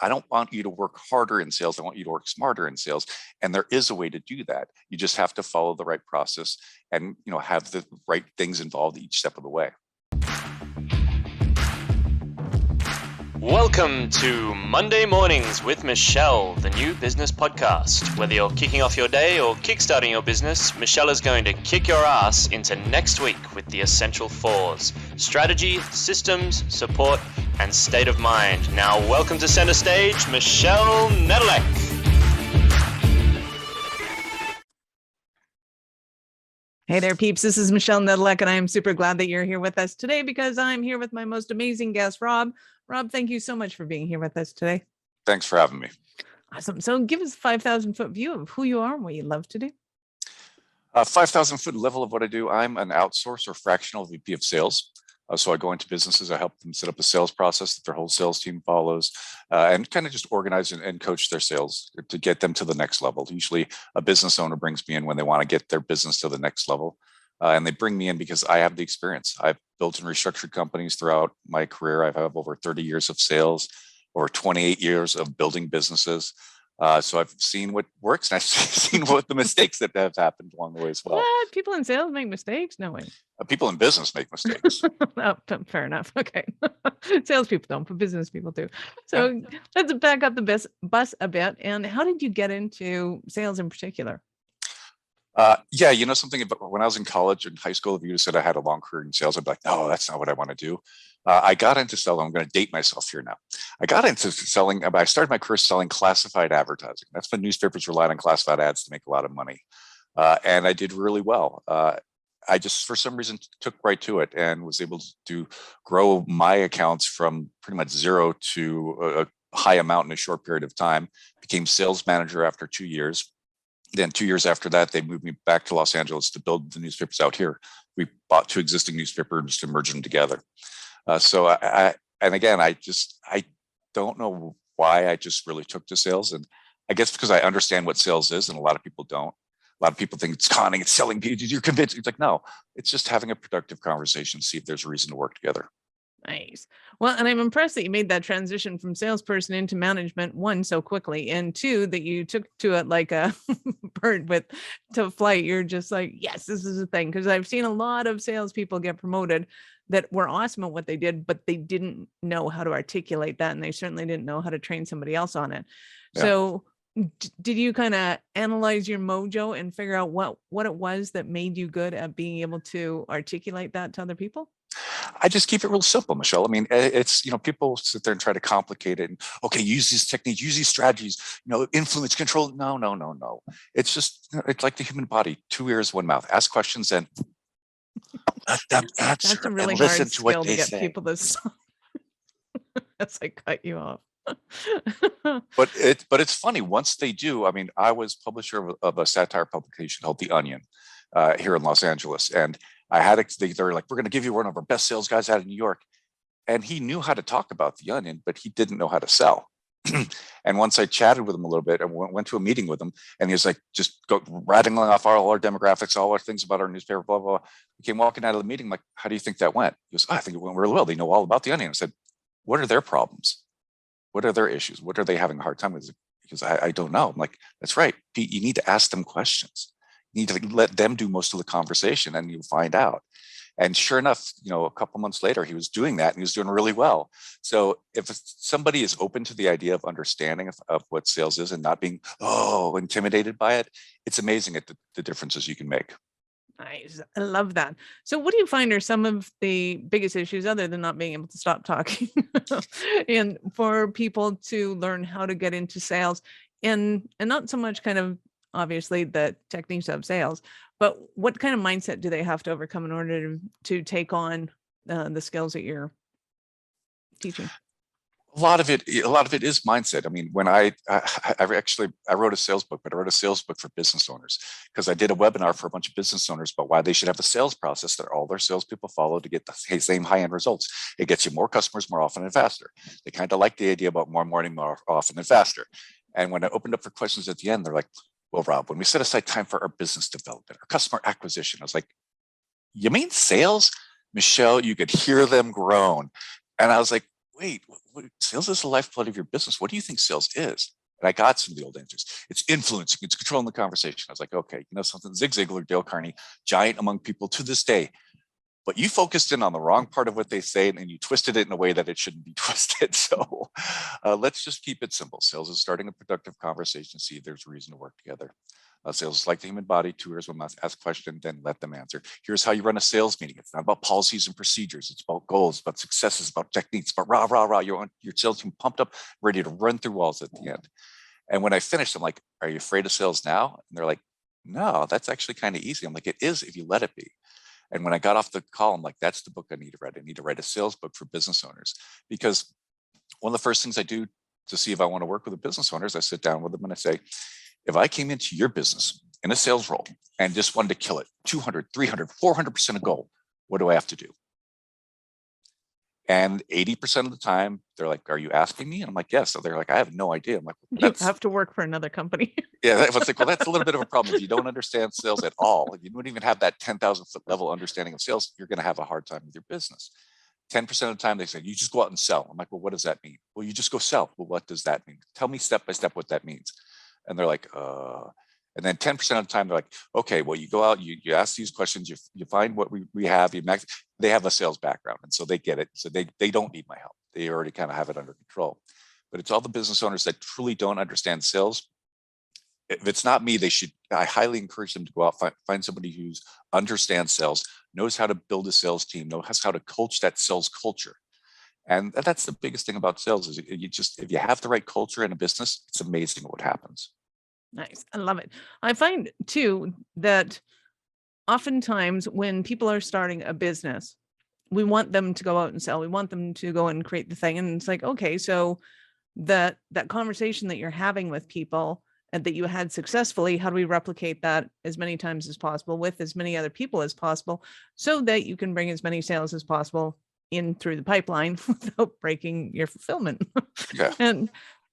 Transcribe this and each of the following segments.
I don't want you to work harder in sales. I want you to work smarter in sales. And there is a way to do that. You just have to follow the right process and have the right things involved each step of the way. Welcome to Monday Mornings with Michelle, the new business podcast. Whether you're kicking off your day or kickstarting your business, Michelle is going to kick your ass into next week with the essential fours: strategy, systems, support, and state of mind. Now, welcome to center stage, Michelle Nedelec. Hey there, peeps. This is Michelle Nedelec, and I am super glad that you're here with us today because I'm here with my most amazing guest, Rob. Rob, thank you so much for being here with us today. Thanks for having me. Awesome. So give us a 5,000-foot view of who you are and what you love to do. 5,000-foot level of what I do. I'm an outsource or fractional VP of sales. So I go into businesses, I help them set up a sales process that their whole sales team follows, and kind of just organize and coach their sales to get them to the next level. Usually a business owner brings me in when they want to get their business to the next level. And they bring me in because I have the experience. I've built and restructured companies throughout my career. I have over 30 years of sales, over 28 years of building businesses. So I've seen what works and I've seen what the mistakes that have happened along the way as well. What? People in sales make mistakes? No way. People in business make mistakes. Oh, fair enough. Okay. Salespeople don't, but business people do. So let's back up the bus a bit. And how did you get into sales in particular? Something about when I was in college and high school, if you said I had a long career in sales, I'd be like, no, that's not what I want to do. I got into selling. I'm going to date myself here now. I got into selling. I started my career selling classified advertising. That's when newspapers relied on classified ads to make a lot of money. And I did really well. I just, for some reason, took right to it and was able to grow my accounts from pretty much zero to a high amount in a short period of time. Became sales manager after 2 years. Then 2 years after that, they moved me back to Los Angeles to build the newspapers out here. We bought 2 existing newspapers to merge them together. I don't know why I just really took to sales. And I guess because I understand what sales is, and a lot of people don't. A lot of people think it's conning, it's selling people. You're convinced. It's like, no, it's just having a productive conversation, see if there's a reason to work together. Nice. Well, and I'm impressed that you made that transition from salesperson into management, one, so quickly, and two, that you took to it like a bird to flight. You're just like, yes, this is a thing. Because I've seen a lot of salespeople get promoted that were awesome at what they did, but they didn't know how to articulate that. And they certainly didn't know how to train somebody else on it. Yeah. So did you kind of analyze your mojo and figure out what it was that made you good at being able to articulate that to other people? I just keep it real simple, Michelle. I mean, it's, people sit there and try to complicate it. And, okay, use these techniques, use these strategies, influence, control. No. It's just, it's like the human body, 2 ears, 1 mouth. Ask questions and let them answer. That's a really and hard listen to skill what to they get say. people to That's like cut you off. But it's funny. Once they do, I mean, I was publisher of a satire publication called The Onion here in Los Angeles. And I had they're like, we're going to give you one of our best sales guys out of New York. And he knew how to talk about The Onion, but he didn't know how to sell. And once I chatted with him a little bit and went to a meeting with him, and he was like, just rattling off all our demographics, all our things about our newspaper, blah, blah, blah. We came walking out of the meeting, like, how do you think that went? He goes, I think it went really well. They know all about The Onion. I said, what are their problems? What are their issues? What are they having a hard time with? Because I don't know. I'm like, that's right, Pete, you need to ask them questions. You need to let them do most of the conversation and you'll find out. And sure enough, a couple months later, he was doing that and he was doing really well. So if somebody is open to the idea of understanding of what sales is and not being, intimidated by it, it's amazing at the differences you can make. Nice. I love that. So what do you find are some of the biggest issues other than not being able to stop talking and for people to learn how to get into sales and not so much kind of obviously the techniques of sales, but what kind of mindset do they have to overcome in order to take on the skills that you're teaching? A lot of it is mindset. I mean, when I wrote a sales book, but I wrote a sales book for business owners because I did a webinar for a bunch of business owners about why they should have a sales process that all their salespeople follow to get the same high-end results. It gets you more customers more often and faster. They kind of like the idea about more often and faster. And when I opened up for questions at the end, they're like, well, Rob, when we set aside time for our business development, our customer acquisition, I was like, you mean sales? Michelle, you could hear them groan. And I was like, wait, sales is the lifeblood of your business. What do you think sales is? And I got some of the old answers. It's influencing, it's controlling the conversation. I was like, okay, you know something, Zig Ziglar, Dale Carney, giant among people to this day. But you focused in on the wrong part of what they say and you twisted it in a way that it shouldn't be twisted. So let's just keep it simple. Sales is starting a productive conversation. See if there's a reason to work together. Sales is like the human body. 2 ears, 1 mouth. Ask a question, then let them answer. Here's how you run a sales meeting. It's not about policies and procedures. It's about goals, about successes, about techniques, about rah, rah, rah. Your sales team pumped up, ready to run through walls at the end. And when I finished, I'm like, are you afraid of sales now? And they're like, no, that's actually kind of easy. I'm like, it is if you let it be. And when I got off the call, I'm like, that's the book I need to write. I need to write a sales book for business owners. Because one of the first things I do to see if I want to work with a business owner is I sit down with them and I say, if I came into your business in a sales role and just wanted to kill it, 200, 300, 400% a goal, what do I have to do? And 80% of the time, they're like, are you asking me? And I'm like, yes. So they're like, I have no idea. I'm like, you have to work for another company. Yeah, I was like, well, that's a little bit of a problem. If you don't understand sales at all, if you don't even have that 10,000 foot level understanding of sales, you're going to have a hard time with your business. 10% of the time they say, you just go out and sell. I'm like, well, what does that mean? Well, you just go sell. Well, what does that mean? Tell me step by step what that means. And they're like, and then 10% of the time they're like, okay, well, you go out, you ask these questions, you find what we have, they have a sales background. And so they get it. So they don't need my help. They already kind of have it under control. But it's all the business owners that truly don't understand sales. If it's not me, I highly encourage them to go out, find somebody who understands sales, knows how to build a sales team, knows how to coach that sales culture. And that's the biggest thing about sales is if you have the right culture in a business, it's amazing what happens. Nice. I love it. I find too that oftentimes when people are starting a business, we want them to go out and sell. We want them to go and create the thing. And it's like, okay, so that conversation that you're having with people and that you had successfully, how do we replicate that as many times as possible with as many other people as possible so that you can bring as many sales as possible in through the pipeline without breaking your fulfillment? Yeah.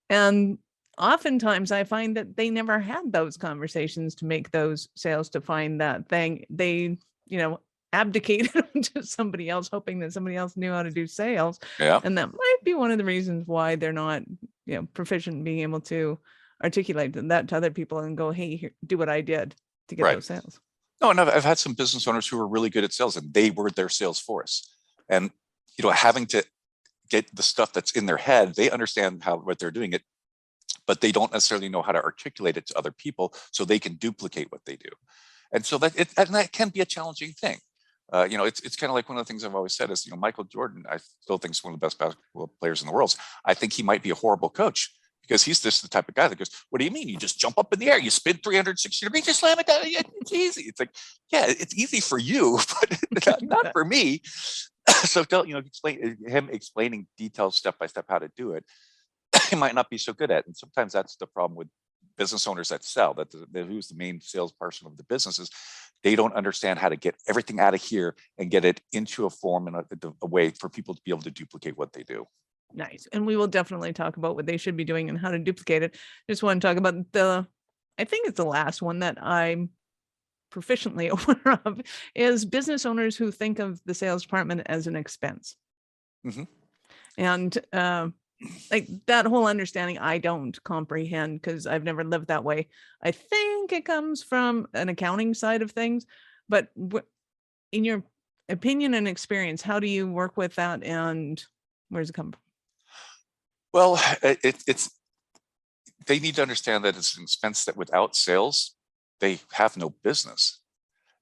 And oftentimes I find that they never had those conversations to make those sales, to find that thing. They, abdicated to somebody else, hoping that somebody else knew how to do sales. Yeah. And that might be one of the reasons why they're not, proficient in being able to articulate that to other people and go, hey, here, do what I did to get those sales. No, and I've had some business owners who were really good at sales and they were their sales force. And, having to get the stuff that's in their head, they understand what they're doing it, but they don't necessarily know how to articulate it to other people so they can duplicate what they do. And so that can be a challenging thing. It's kind of like one of the things I've always said is, Michael Jordan, I still think is one of the best basketball players in the world. I think he might be a horrible coach because he's just the type of guy that goes, what do you mean? You just jump up in the air, you spin 360 degrees, just slam it down. It's easy. It's like, yeah, it's easy for you, but not for me. So explaining details step by step how to do it, he might not be so good at. And sometimes that's the problem with business owners that sell, who's the main salesperson of the business is they don't understand how to get everything out of here and get it into a form and a way for people to be able to duplicate what they do. Nice. And we will definitely talk about what they should be doing and how to duplicate it. Just want to talk about I think it's the last one that I'm proficiently aware of is business owners who think of the sales department as an expense. Mm-hmm. And like that whole understanding, I don't comprehend because I've never lived that way. I think it comes from an accounting side of things, but in your opinion and experience, how do you work with that and where does it come from? Well, they need to understand that it's an expense that without sales, they have no business.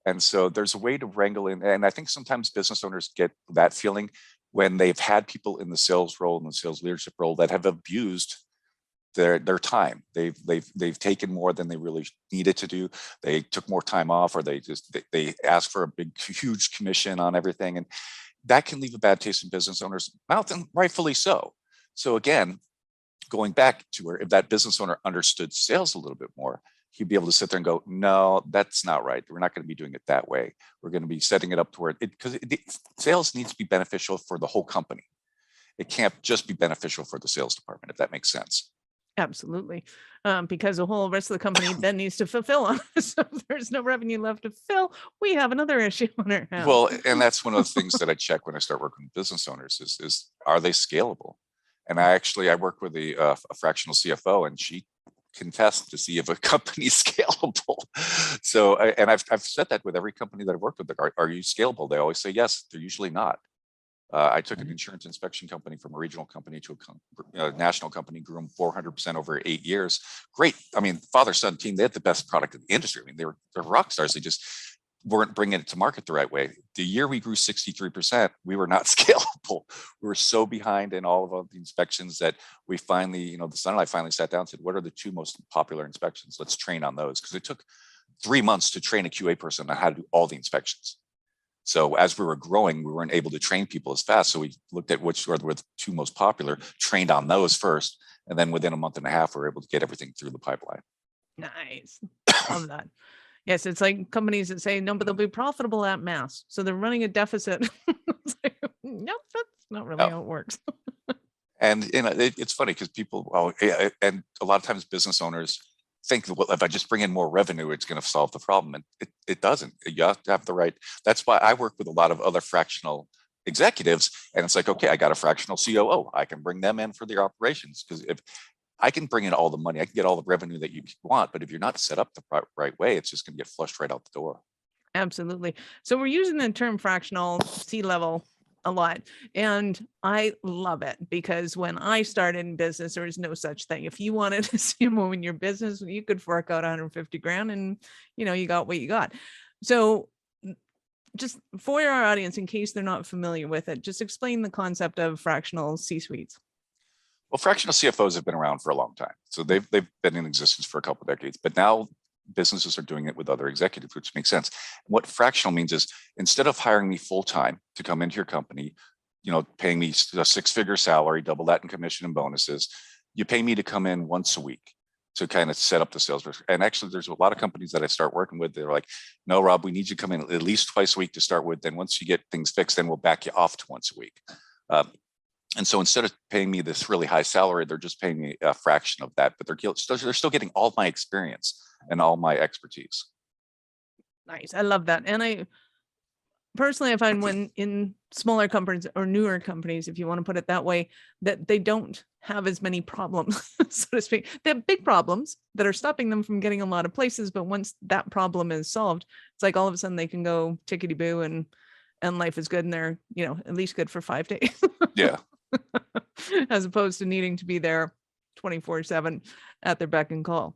And so there's a way to wrangle in. And I think sometimes business owners get that feeling when they've had people in the sales role and the sales leadership role that have abused their time. They've taken more than they really needed to do. They took more time off, or they asked for a huge commission on everything. And that can leave a bad taste in business owners' mouth, and rightfully so. So again, going back to where if that business owner understood sales a little bit more, he'd be able to sit there and go, no, that's not right. We're not going to be doing it that way. We're going to be setting it up to where because sales needs to be beneficial for the whole company. It can't just be beneficial for the sales department, if that makes sense. Absolutely. Because the whole rest of the company then needs to fulfill on us. So if there's no revenue left to fill, we have another issue on our hands. Well, and that's one of the things that I check when I start working with business owners is are they scalable? And I work with a fractional CFO, and she can test to see if a company's scalable. So, and I've said that with every company that I've worked with. Are you scalable? They always say yes. They're usually not. I took an insurance inspection company from a regional company to a national company, grew them 400% over 8 years. Great. I mean, father-son team, they had the best product in the industry. I mean, they're rock stars. They just weren't bringing it to market the right way. The year we grew 63%, we were not scalable. We were so behind in all of the inspections that we finally, the son and I finally sat down and said, what are the 2 most popular inspections? Let's train on those. Because it took 3 months to train a QA person on how to do all the inspections. So as we were growing, we weren't able to train people as fast. So we looked at which were the 2 most popular, trained on those first. And then within a month and a half, we were able to get everything through the pipeline. Nice. Love that. Yes, it's like companies that say, no, but they'll be profitable at mass. So they're running a deficit. It's like, nope, that's not really how it works. And it's funny because people, and a lot of times business owners think, well, if I just bring in more revenue, it's going to solve the problem. And it doesn't. You have to have the right. That's why I work with a lot of other fractional executives. And it's like, okay, I got a fractional COO. I can bring them in for their operations. Because if I can bring in all the money, I can get all the revenue that you want. But if you're not set up the right way, it's just going to get flushed right out the door. Absolutely. So we're using the term fractional C-level a lot. And I love it because when I started in business, there was no such thing. If you wanted a CMO in your business, you could fork out 150 grand and you got what you got. So just for our audience, in case they're not familiar with it, just explain the concept of fractional C-suites. Well, fractional CFOs have been around for a long time. So they've been in existence for a couple of decades, but now businesses are doing it with other executives, which makes sense. What fractional means is instead of hiring me full-time to come into your company, paying me a 6-figure salary, double that in commission and bonuses, you pay me to come in once a week to kind of set up the sales. And actually, there's a lot of companies that I start working with. They're like, no, Rob, we need you to come in at least twice a week to start with. Then once you get things fixed, then we'll back you off to once a week. And so instead of paying me this really high salary, they're just paying me a fraction of that, but they're still getting all my experience and all my expertise. Nice. I love that. And I personally, I find when in smaller companies or newer companies, if you want to put it that way, that they don't have as many problems, so to speak. They have big problems that are stopping them from getting a lot of places. But once that problem is solved, it's like all of a sudden they can go tickety boo and life is good. And they're, at least good for 5 days. Yeah. As opposed to needing to be there 24/7 at their beck and call.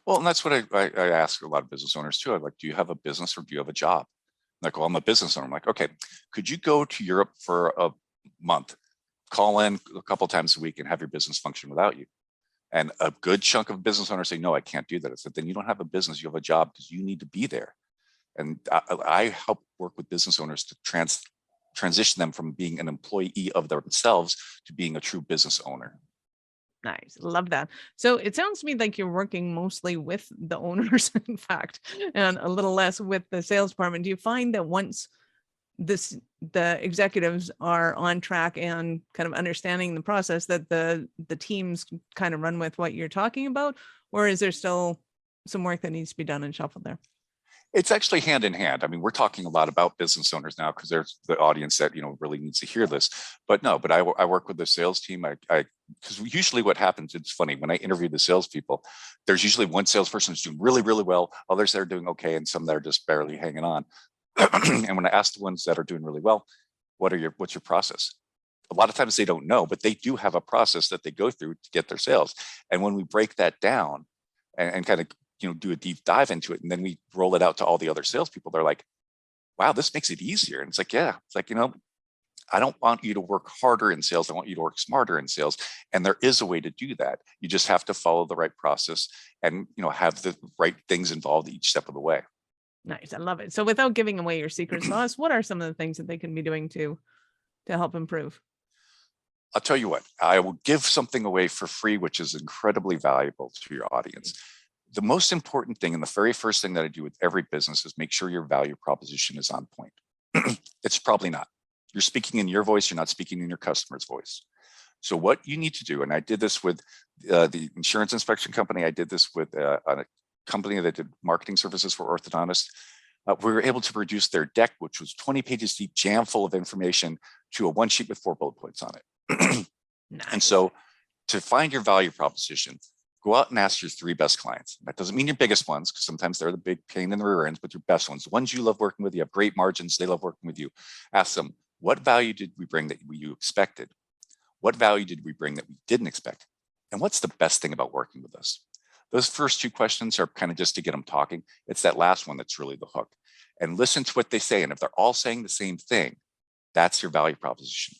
Well, and that's what I ask a lot of business owners too. I'm like, do you have a business or do you have a job? I'm like, well, I'm a business owner. I'm like, okay, could you go to Europe for a month, call in a couple of times a week and have your business function without you? And a good chunk of business owners say, no, I can't do that. I said, then you don't have a business, you have a job because you need to be there. And I help work with business owners to transition them from being an employee of themselves to being a true business owner. Nice. Love that. So it sounds to me like you're working mostly with the owners, in fact, and a little less with the sales department. Do you find that once the executives are on track and kind of understanding the process that the teams kind of run with what you're talking about, or is there still some work that needs to be done and shuffled there? It's actually hand in hand. I mean, we're talking a lot about business owners now because there's the audience that really needs to hear this. But no, I work with the sales team. Because usually what happens, it's funny, when I interview the salespeople, there's usually one salesperson who's doing really, really well, others that are doing okay, and some that are just barely hanging on. And when I ask the ones that are doing really well, what's your process? A lot of times they don't know, but they do have a process that they go through to get their sales. And when we break that down and kind of do a deep dive into it, and then we roll it out to all the other salespeople, they're like, wow, this makes it easier. And it's like, yeah, it's like, I don't want you to work harder in sales. I want you to work smarter in sales. And there is a way to do that. You just have to follow the right process and, have the right things involved each step of the way. Nice. I love it. So without giving away your secret sauce, what are some of the things that they can be doing to help improve? I'll tell you what, I will give something away for free, which is incredibly valuable to your audience. The most important thing, and the very first thing that I do with every business, is make sure your value proposition is on point. It's probably not. You're speaking in your voice, you're not speaking in your customer's voice. So what you need to do, and I did this with the insurance inspection company, I did this with a company that did marketing services for orthodontists. We were able to reduce their deck, which was 20 pages deep, jam full of information, to a 1 sheet with 4 bullet points on it. Nice. And so to find your value proposition, go out and ask your 3 best clients. That doesn't mean your biggest ones, because sometimes they're the big pain in the rear ends, but your best ones, the ones you love working with, you have great margins, they love working with you. Ask them, what value did we bring that you expected? What value did we bring that we didn't expect? And what's the best thing about working with us? Those first 2 questions are kind of just to get them talking. It's that last one that's really the hook. And listen to what they say. And if they're all saying the same thing, that's your value proposition.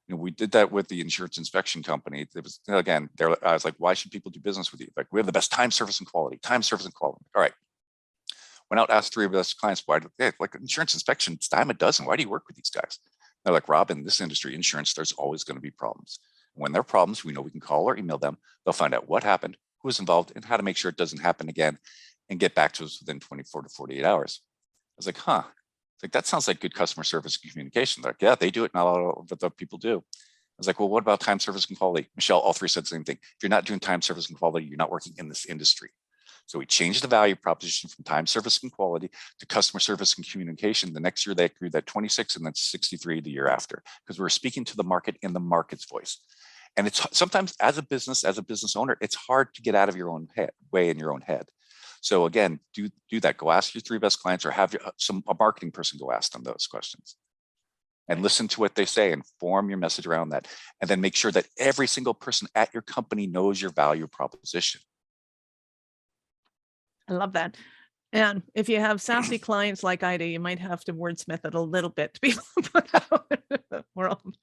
We did that with the insurance inspection company. It was, again, I was like, why should people do business with you? Like, we have the best time, service, and quality. Time, service, and quality. All right. Went out, asked 3 of us clients, why do they like insurance inspection? It's dime a dozen. Why do you work with these guys? They're like, Rob, in this industry, insurance, there's always going to be problems. When there are problems, we know we can call or email them. They'll find out what happened, who was involved, and how to make sure it doesn't happen again, and get back to us within 24 to 48 hours. I was like, huh. It's like, that sounds like good customer service and communication. They're like, yeah, they do it. Not a lot of other people do. I was like, well, what about time, service, and quality? Michelle, all 3 said the same thing. If you're not doing time, service, and quality, you're not working in this industry. So we changed the value proposition from time, service, and quality to customer service and communication. The next year, they grew that 26 and then 63 the year after, because we were speaking to the market in the market's voice. And it's sometimes, as a business owner, it's hard to get out of your own way in your own head. So again, do that. Go ask your 3 best clients, or have a marketing person go ask them those questions. And listen to what they say and form your message around that. And then make sure that every single person at your company knows your value proposition. I love that. And if you have sassy clients like I do, you might have to wordsmith it a little bit to be able to put out in the world.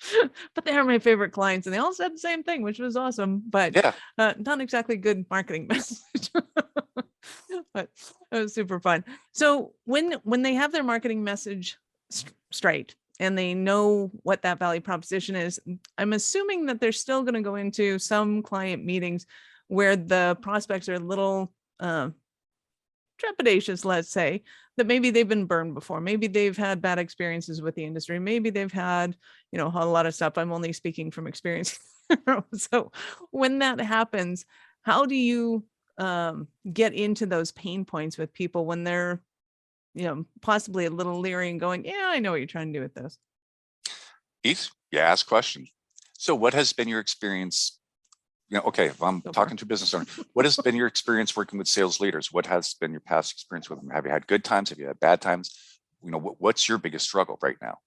But they are my favorite clients, and they all said the same thing, which was awesome. But yeah, not exactly good marketing message. But it was super fun. So when they have their marketing message straight and they know what that value proposition is, I'm assuming that they're still going to go into some client meetings where the prospects are a little trepidatious, let's say, that maybe they've been burned before. Maybe they've had bad experiences with the industry. Maybe they've had, a lot of stuff. I'm only speaking from experience. So when that happens, how do you get into those pain points with people when they're, possibly a little leery and going, yeah, I know what you're trying to do with this? you ask questions. So what has been your experience? Okay, if I'm talking to a business owner, what has been your experience working with sales leaders? What has been your past experience with them? Have you had good times? Have you had bad times? What's your biggest struggle right now?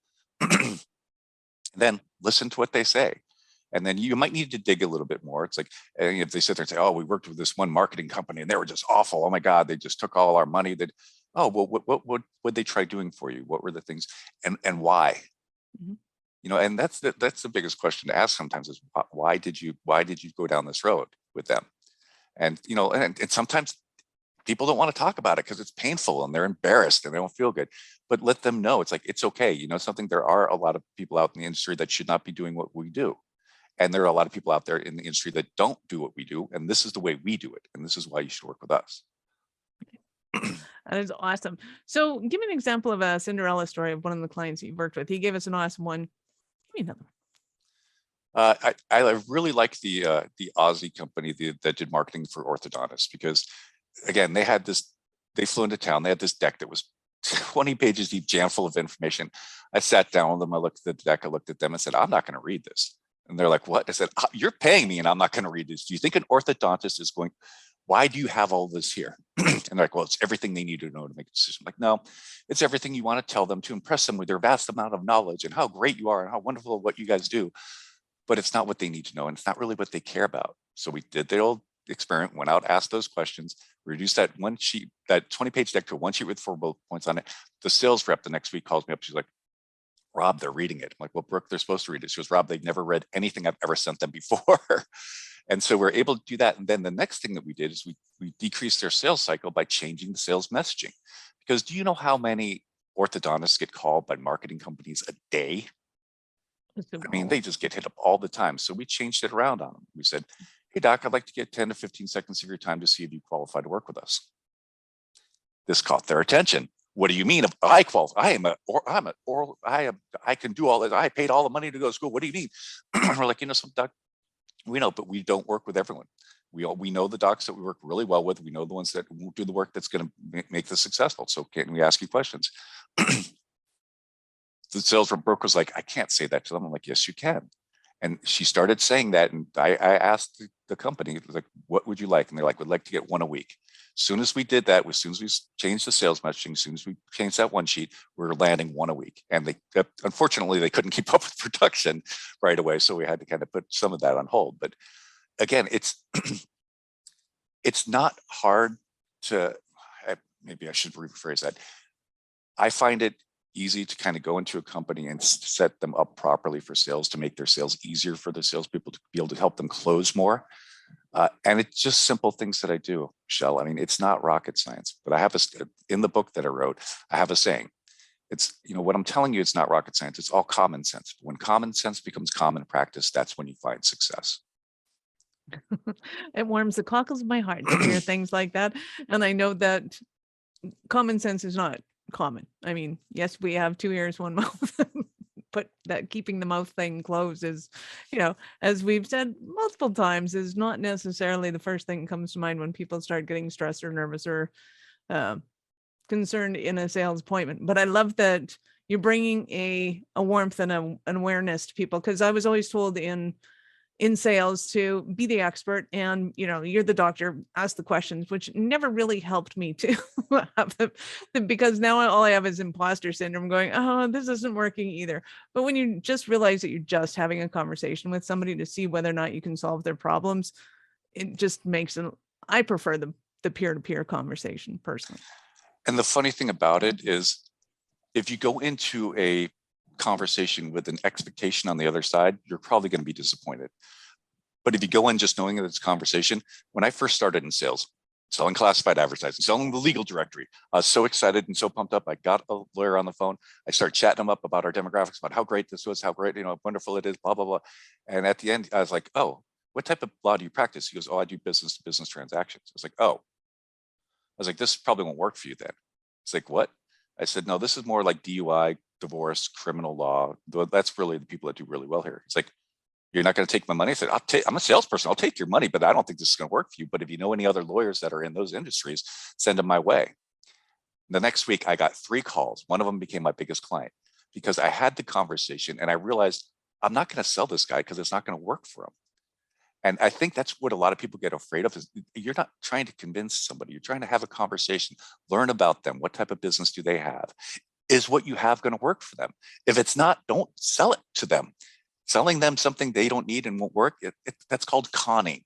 Then listen to what they say. And then you might need to dig a little bit more. It's like, if they sit there and say, oh, we worked with this one marketing company and they were just awful. Oh my God, they just took all our money. Oh, well, what would they try doing for you? What were the things, and why? Mm-hmm. And that's the biggest question to ask sometimes is, why did you go down this road with them? And and sometimes people don't want to talk about it because it's painful and they're embarrassed and they don't feel good. But let them know it's like, it's okay. Something, there are a lot of people out in the industry that should not be doing what we do. And there are a lot of people out there in the industry that don't do what we do. And this is the way we do it. And this is why you should work with us. That is awesome. So give me an example of a Cinderella story of one of the clients that you've worked with. He gave us an awesome one. Give me another one. I really like the Aussie company that did marketing for orthodontists, because again, they flew into town. They had this deck that was 20 pages deep, jam full of information. I sat down with them. I looked at the deck. I looked at them and said, I'm not going to read this. And they're like, what? I said, you're paying me and I'm not going to read this. Do you think an orthodontist is going, why do you have all this here? And they're like, well, it's everything they need to know to make a decision. I'm like, no, it's everything you want to tell them to impress them with their vast amount of knowledge and how great you are and how wonderful what you guys do. But it's not what they need to know. And it's not really what they care about. So we did the old experiment, went out, asked those questions, reduced that one sheet, that 20-page deck to one sheet with 4 bullet points on it. The sales rep the next week calls me up. She's like, Rob, they're reading it. I'm like, well, Brooke, they're supposed to read it. She goes, Rob, they've never read anything I've ever sent them before. And so we're able to do that. And then the next thing that we did is we decreased their sales cycle by changing the sales messaging. Because do you know how many orthodontists get called by marketing companies a day? I mean, they just get hit up all the time. So we changed it around on them. We said, hey, doc, I'd like to get 10 to 15 seconds of your time to see if you qualify to work with us. This caught their attention. What do you mean? If I qualify? I can do all this. I paid all the money to go to school. What do you mean? We're like, some doc, we know, but we don't work with everyone. We know the docs that we work really well with. We know the ones that won't do the work that's going to make this successful. So can we ask you questions? The sales rep broker was like, I can't say that to them. I'm like, yes, you can. And she started saying that, and I asked the company, like, what would you like? And they're like, we'd like to get one a week. As soon as we did that, as soon as we changed the sales messaging, as soon as we changed that one sheet, we were landing one a week. And they, unfortunately, they couldn't keep up with production right away, so we had to kind of put some of that on hold. But again, it's it's not hard to. Maybe I should rephrase that. I find it easy to kind of go into a company and set them up properly for sales, to make their sales easier for the salespeople, to be able to help them close more. And it's just simple things that I do, Michelle. I mean, it's not rocket science, but I have in the book that I wrote, I have a saying. It's, what I'm telling you, it's not rocket science. It's all common sense. When common sense becomes common practice, that's when you find success. It warms the cockles of my heart to hear things like that. And I know that common sense is not common. I mean, yes, we have 2 ears, 1 mouth, but that keeping the mouth thing closed is, as we've said multiple times, is not necessarily the first thing that comes to mind when people start getting stressed or nervous or concerned in a sales appointment. But I love that you're bringing a warmth and an awareness to people, because I was always told in sales to be the expert, and you're the doctor, ask the questions, which never really helped me to have because now all I have is imposter syndrome, going, oh, this isn't working either. But when you just realize that you're just having a conversation with somebody to see whether or not you can solve their problems, it just makes it. I prefer the peer-to-peer conversation personally. And the funny thing about it is, if you go into a conversation with an expectation on the other side, you're probably going to be disappointed. But if you go in just knowing that it's a conversation, when I first started in sales, selling classified advertising, selling the legal directory, I was so excited and so pumped up. I got a lawyer on the phone. I started chatting him up about our demographics, about how great this was, how great, wonderful it is, blah, blah, blah. And at the end, I was like, oh, what type of law do you practice? He goes, oh, I do business to business transactions. I was like, oh. I was like, this probably won't work for you then. It's like, what? I said, no, this is more like DUI, divorce, criminal law. That's really the people that do really well here. It's like, you're not going to take my money. I said, I'm a salesperson. I'll take your money, but I don't think this is going to work for you. But if you know any other lawyers that are in those industries, send them my way. The next week, I got 3 calls. One of them became my biggest client, because I had the conversation and I realized I'm not going to sell this guy because it's not going to work for him. And I think that's what a lot of people get afraid of, is you're not trying to convince somebody. You're trying to have a conversation, learn about them. What type of business do they have? Is what you have going to work for them? If it's not, don't sell it to them. Selling them something they don't need and won't work, that's called conning.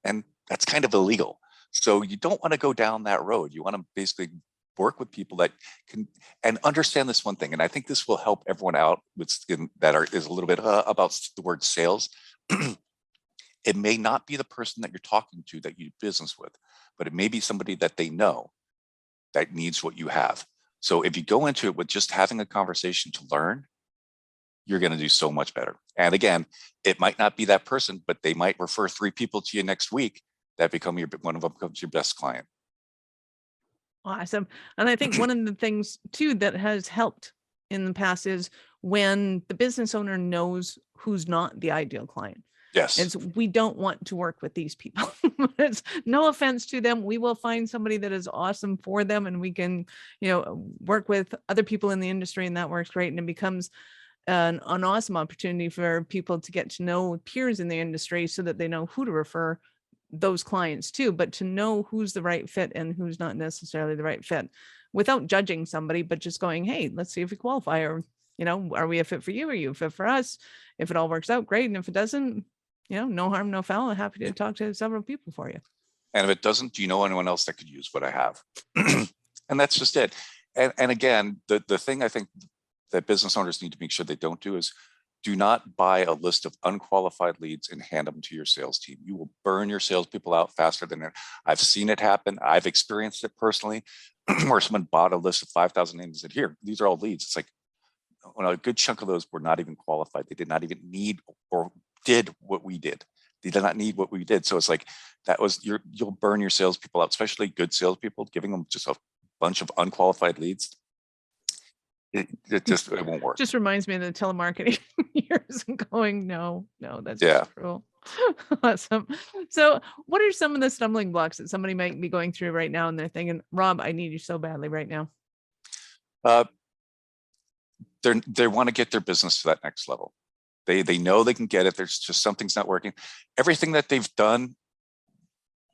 And that's kind of illegal. So you don't want to go down that road. You want to basically work with people that can, and understand this one thing. And I think this will help everyone out with is a little bit about the word sales. It may not be the person that you're talking to that you do business with, but it may be somebody that they know that needs what you have. So if you go into it with just having a conversation to learn, you're going to do so much better. And again, it might not be that person, but they might refer 3 people to you next week that one of them becomes your best client. Awesome. And I think one of the things too that has helped in the past is when the business owner knows who's not the ideal client. Yes. And we don't want to work with these people. It's no offense to them. We will find somebody that is awesome for them, and we can, work with other people in the industry, and that works great. And it becomes an awesome opportunity for people to get to know peers in the industry so that they know who to refer those clients to, but to know who's the right fit and who's not necessarily the right fit, without judging somebody, but just going, hey, let's see if we qualify, or, are we a fit for you? Are you a fit for us? If it all works out, great. And if it doesn't, no harm, no foul. I'm happy to talk to several people for you. And if it doesn't, do you know anyone else that could use what I have? And that's just it. And again, the thing I think that business owners need to make sure they don't do is, do not buy a list of unqualified leads and hand them to your sales team. You will burn your salespeople out faster than it. I've seen it happen. I've experienced it personally, where someone bought a list of 5,000 names and said, here, these are all leads. It's like, well, a good chunk of those were not even qualified. They did not even need or did what we did. They did not need what we did. So it's like, you'll burn your salespeople out, especially good salespeople, giving them just a bunch of unqualified leads. It won't work. Just reminds me of the telemarketing years and going, no, that's cruel. Awesome. So what are some of the stumbling blocks that somebody might be going through right now and they're thinking, Rob, I need you so badly right now? They want to get their business to that next level. They know they can get it. There's just something's not working. Everything that they've done,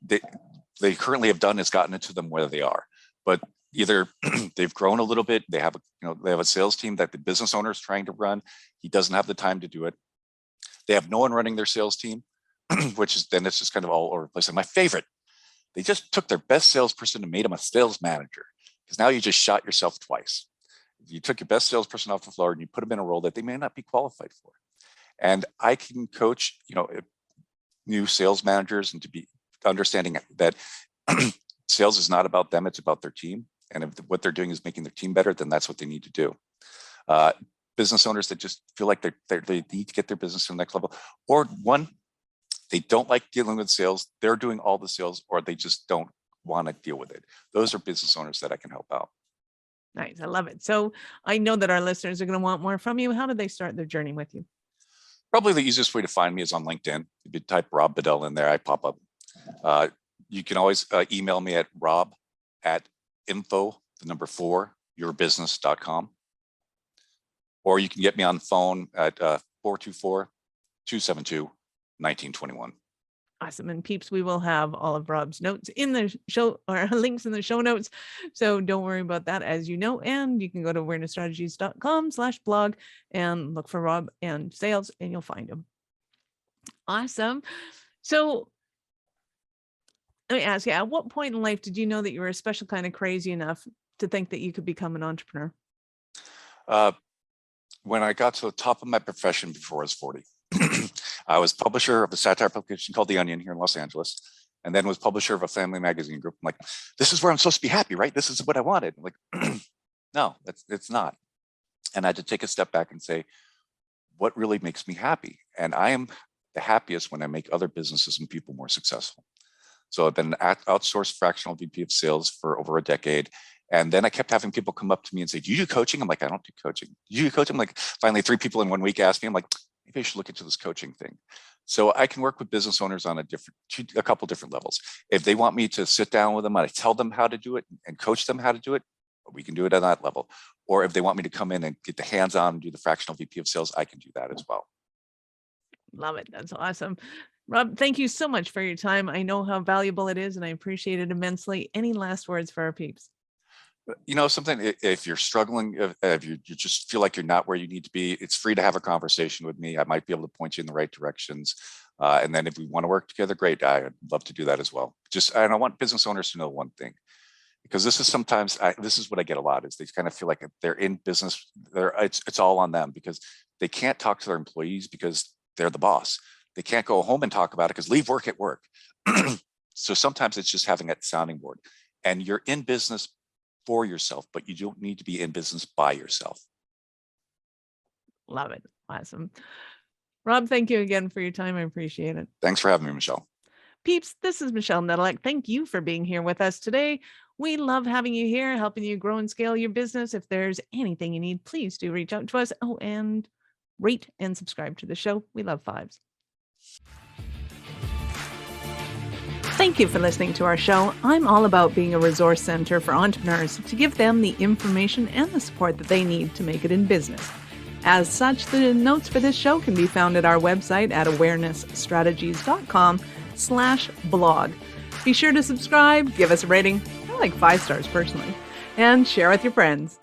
they currently have done has gotten into them where they are. But either they've grown a little bit, they have a sales team that the business owner is trying to run. He doesn't have the time to do it. They have no one running their sales team, which is then it's just kind of all over the place. And my favorite, they just took their best salesperson and made him a sales manager, because now you just shot yourself twice. You took your best salesperson off the floor and you put them in a role that they may not be qualified for. And I can coach, new sales managers and to be understanding that sales is not about them, it's about their team. And if what they're doing is making their team better, then that's what they need to do. Business owners that just feel like they need to get their business to the next level, or one, they don't like dealing with sales, they're doing all the sales, or they just don't want to deal with it. Those are business owners that I can help out. Nice. I love it. So I know that our listeners are going to want more from you. How did they start their journey with you? Probably the easiest way to find me is on LinkedIn. If you type Rob Bedell in there, I pop up. You can always email me at rob@info4yourbusiness.com. Or you can get me on the phone at 424-272-1921. Awesome. And peeps, we will have all of Rob's notes in the show, or links in the show notes. So don't worry about that, as you know. And you can go to awarenessstrategies.com/blog and look for Rob and sales, and you'll find him. Awesome. So let me ask you, at what point in life did you know that you were a special kind of crazy enough to think that you could become an entrepreneur? When I got to the top of my profession before I was 40. I was publisher of a satire publication called The Onion here in Los Angeles, and then was publisher of a family magazine group. I'm like, this is where I'm supposed to be happy, right? This is what I wanted. I'm like, no, it's not. And I had to take a step back and say, what really makes me happy? And I am the happiest when I make other businesses and people more successful. So I've been outsourced fractional VP of sales for over a decade. And then I kept having people come up to me and say, do you do coaching? I'm like, I don't do coaching. Do you do coaching? I'm like, finally, 3 people in 1 week asked me, I'm like, maybe I should look into this coaching thing. So I can work with business owners on a couple different levels. If they want me to sit down with them and I tell them how to do it and coach them how to do it, we can do it at that level. Or if they want me to come in and get the hands-on and do the fractional VP of sales, I can do that as well. Love it. That's awesome. Rob, thank you so much for your time. I know how valuable it is, and I appreciate it immensely. Any last words for our peeps? Something, if you're struggling, if you just feel like you're not where you need to be, it's free to have a conversation with me. I might be able to point you in the right directions. And then if we want to work together, great. I'd love to do that as well. And I want business owners to know one thing, because this is sometimes, this is what I get a lot, is they kind of feel like they're in business, it's all on them, because they can't talk to their employees because they're the boss. They can't go home and talk about it because leave work at work. So sometimes it's just having that sounding board, and you're in business for yourself, but you don't need to be in business by yourself. Love it. Awesome. Rob, thank you again for your time. I appreciate it. Thanks for having me, Michelle. Peeps, this is Michelle Nedelec. Thank you for being here with us today. We love having you here, helping you grow and scale your business. If there's anything you need, please do reach out to us. Oh, and rate and subscribe to the show. We love 5s. Thank you for listening to our show. I'm all about being a resource center for entrepreneurs to give them the information and the support that they need to make it in business. As such, the notes for this show can be found at our website at awarenessstrategies.com/blog. Be sure to subscribe, give us a rating. I like 5 stars personally, and share with your friends.